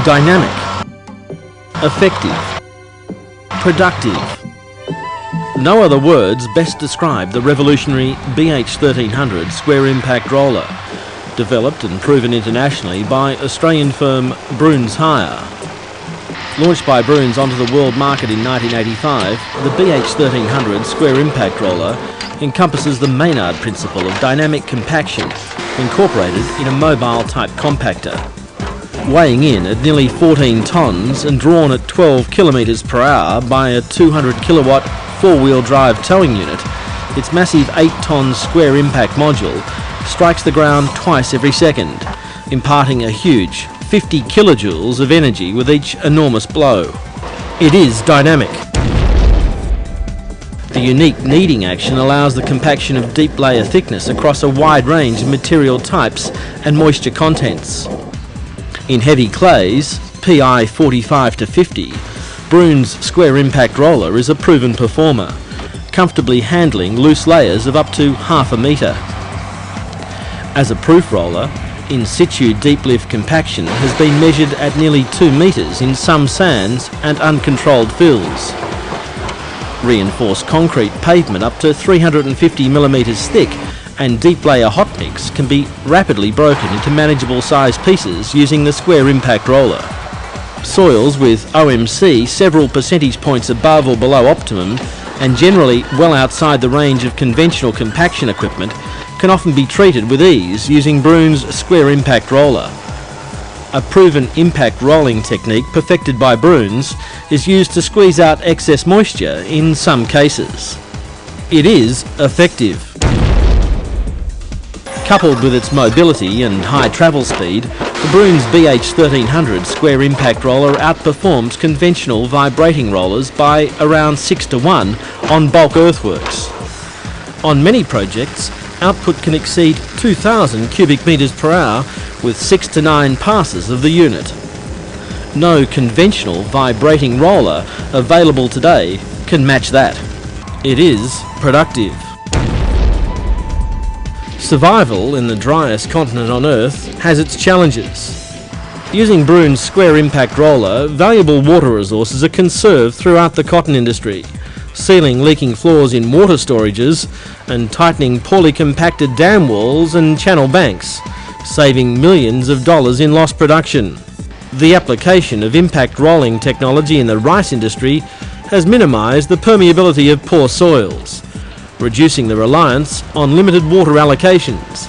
Dynamic, effective, productive. No other words best describe the revolutionary BH1300 square impact roller, developed and proven internationally by Australian firm Broons. Launched by Broons onto the world market in 1985, the BH1300 square impact roller encompasses the Maynard principle of dynamic compaction incorporated in a mobile type compactor. Weighing in at nearly 14 tonnes and drawn at 12 kilometres per hour by a 200 kilowatt four-wheel drive towing unit, its massive 8-tonne square impact module strikes the ground twice every second, imparting a huge 50 kilojoules of energy with each enormous blow. It is dynamic. The unique kneading action allows the compaction of deep layer thickness across a wide range of material types and moisture contents. In heavy clays, PI 45 to 50, Broons square impact roller is a proven performer, comfortably handling loose layers of up to half a metre. As a proof roller, in situ deep lift compaction has been measured at nearly 2 metres in some sands and uncontrolled fills. Reinforced concrete pavement up to 350 millimetres thick and deep layer hot mix can be rapidly broken into manageable size pieces using the square impact roller. Soils with OMC several percentage points above or below optimum and generally well outside the range of conventional compaction equipment can often be treated with ease using Broons square impact roller. A proven impact rolling technique perfected by Broons is used to squeeze out excess moisture in some cases. It is effective. Coupled with its mobility and high travel speed, the Broons BH1300 square impact roller outperforms conventional vibrating rollers by around 6 to 1 on bulk earthworks. On many projects, output can exceed 2,000 cubic metres per hour with 6 to 9 passes of the unit. No conventional vibrating roller available today can match that. It is productive. Survival in the driest continent on Earth has its challenges. Using Broons square impact roller, valuable water resources are conserved throughout the cotton industry, sealing leaking floors in water storages and tightening poorly compacted dam walls and channel banks, saving millions of dollars in lost production. The application of impact rolling technology in the rice industry has minimised the permeability of poor soils, reducing the reliance on limited water allocations,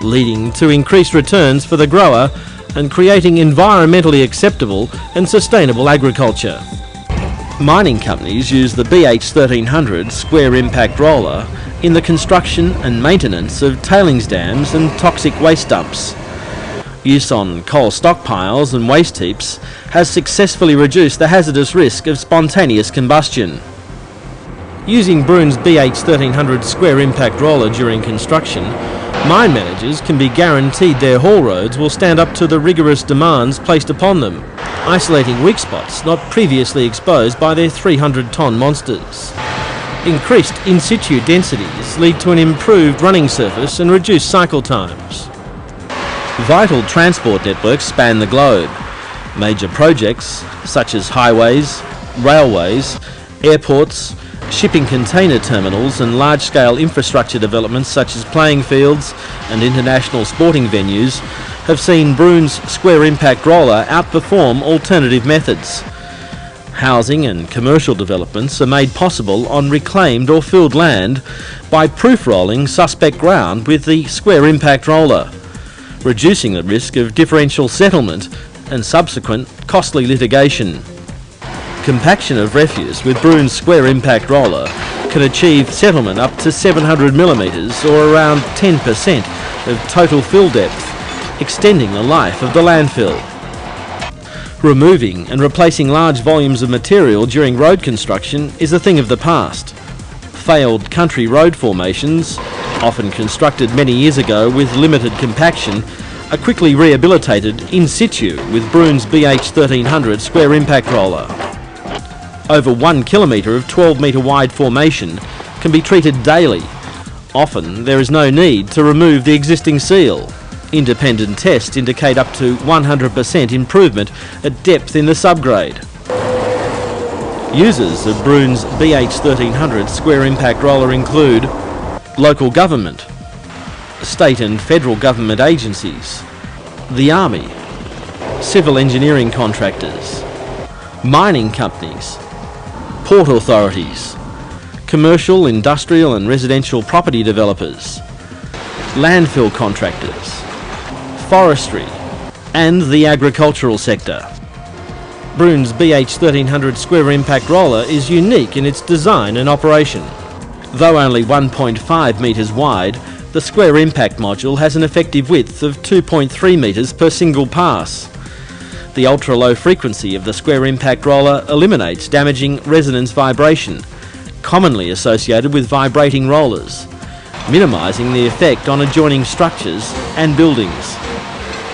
leading to increased returns for the grower and creating environmentally acceptable and sustainable agriculture. Mining companies use the BH1300 square impact roller in the construction and maintenance of tailings dams and toxic waste dumps. Use on coal stockpiles and waste heaps has successfully reduced the hazardous risk of spontaneous combustion. Using Broons BH1300 square impact roller during construction, mine managers can be guaranteed their haul roads will stand up to the rigorous demands placed upon them, isolating weak spots not previously exposed by their 300-tonne monsters. Increased in situ densities lead to an improved running surface and reduced cycle times. Vital transport networks span the globe. Major projects such as highways, railways, airports, shipping container terminals and large-scale infrastructure developments such as playing fields and international sporting venues have seen Broons square impact roller outperform alternative methods. Housing and commercial developments are made possible on reclaimed or filled land by proof rolling suspect ground with the square impact roller, reducing the risk of differential settlement and subsequent costly litigation. Compaction of refuse with Broons square impact roller can achieve settlement up to 700 millimetres or around 10% of total fill depth, extending the life of the landfill. Removing and replacing large volumes of material during road construction is a thing of the past. Failed country road formations, often constructed many years ago with limited compaction, are quickly rehabilitated in situ with Broons BH1300 square impact roller. Over 1 kilometre of 12 metre wide formation can be treated daily. Often there is no need to remove the existing seal. Independent tests indicate up to 100% improvement at depth in the subgrade. Users of Broons' BH1300 square impact roller include local government, state and federal government agencies, the Army, civil engineering contractors, mining companies, port authorities, commercial, industrial and residential property developers, landfill contractors, forestry and the agricultural sector. Broons' BH1300 square impact roller is unique in its design and operation. Though only 1.5 metres wide, the square impact module has an effective width of 2.3 metres per single pass. The ultra-low frequency of the square impact roller eliminates damaging resonance vibration, commonly associated with vibrating rollers, minimising the effect on adjoining structures and buildings.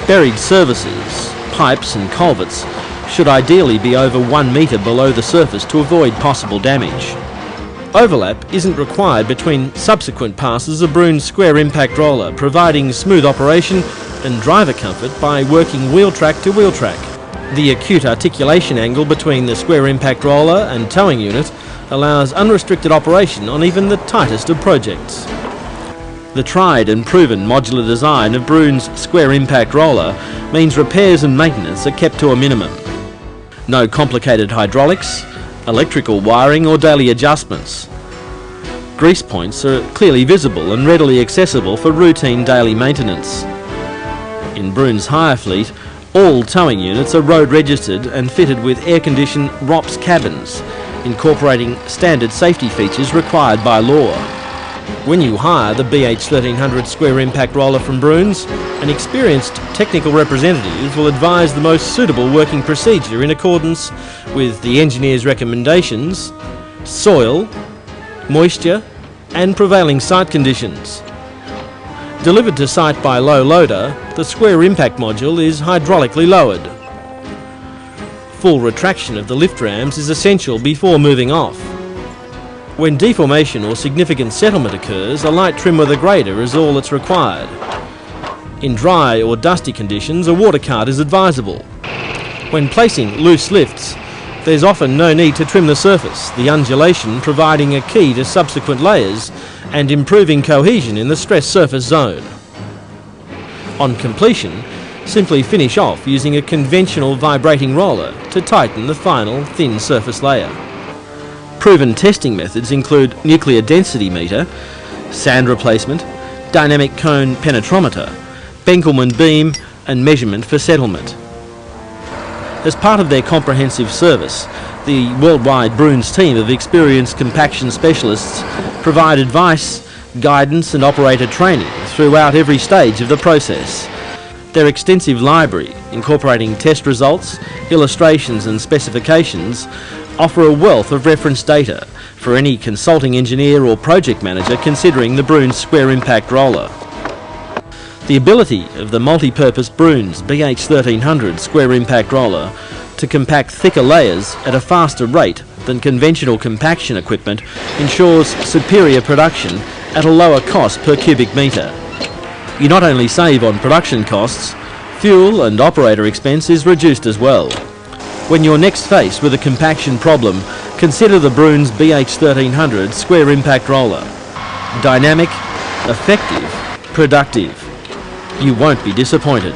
Buried services, pipes and culverts should ideally be over 1 metre below the surface to avoid possible damage. Overlap isn't required between subsequent passes of Broons' square impact roller, providing smooth operation and driver comfort by working wheel track to wheel track. The acute articulation angle between the square impact roller and towing unit allows unrestricted operation on even the tightest of projects. The tried and proven modular design of Broons' square impact roller means repairs and maintenance are kept to a minimum. No complicated hydraulics, electrical wiring or daily adjustments. Grease points are clearly visible and readily accessible for routine daily maintenance. In Broons' hire fleet, all towing units are road registered and fitted with air-conditioned ROPS cabins, incorporating standard safety features required by law. When you hire the BH1300 square impact roller from Broons, an experienced technical representative will advise the most suitable working procedure in accordance with the engineer's recommendations, soil, moisture and prevailing site conditions. Delivered to site by low loader, the square impact module is hydraulically lowered. Full retraction of the lift rams is essential before moving off. When deformation or significant settlement occurs, a light trim with a grader is all that's required. In dry or dusty conditions, a water cart is advisable. When placing loose lifts, there's often no need to trim the surface, the undulation providing a key to subsequent layers and improving cohesion in the stress surface zone. On completion, simply finish off using a conventional vibrating roller to tighten the final thin surface layer. Proven testing methods include nuclear density meter, sand replacement, dynamic cone penetrometer, Benkelman beam and measurement for settlement. As part of their comprehensive service, the worldwide Broons team of experienced compaction specialists provide advice, guidance and operator training throughout every stage of the process. Their extensive library, incorporating test results, illustrations and specifications, offer a wealth of reference data for any consulting engineer or project manager considering the Broons square impact roller. The ability of the multi-purpose Broons BH1300 square impact roller to compact thicker layers at a faster rate than conventional compaction equipment ensures superior production at a lower cost per cubic metre. You not only save on production costs, fuel and operator expense is reduced as well. When you're next faced with a compaction problem, consider the Broons BH1300 square impact roller. Dynamic, effective, productive. You won't be disappointed.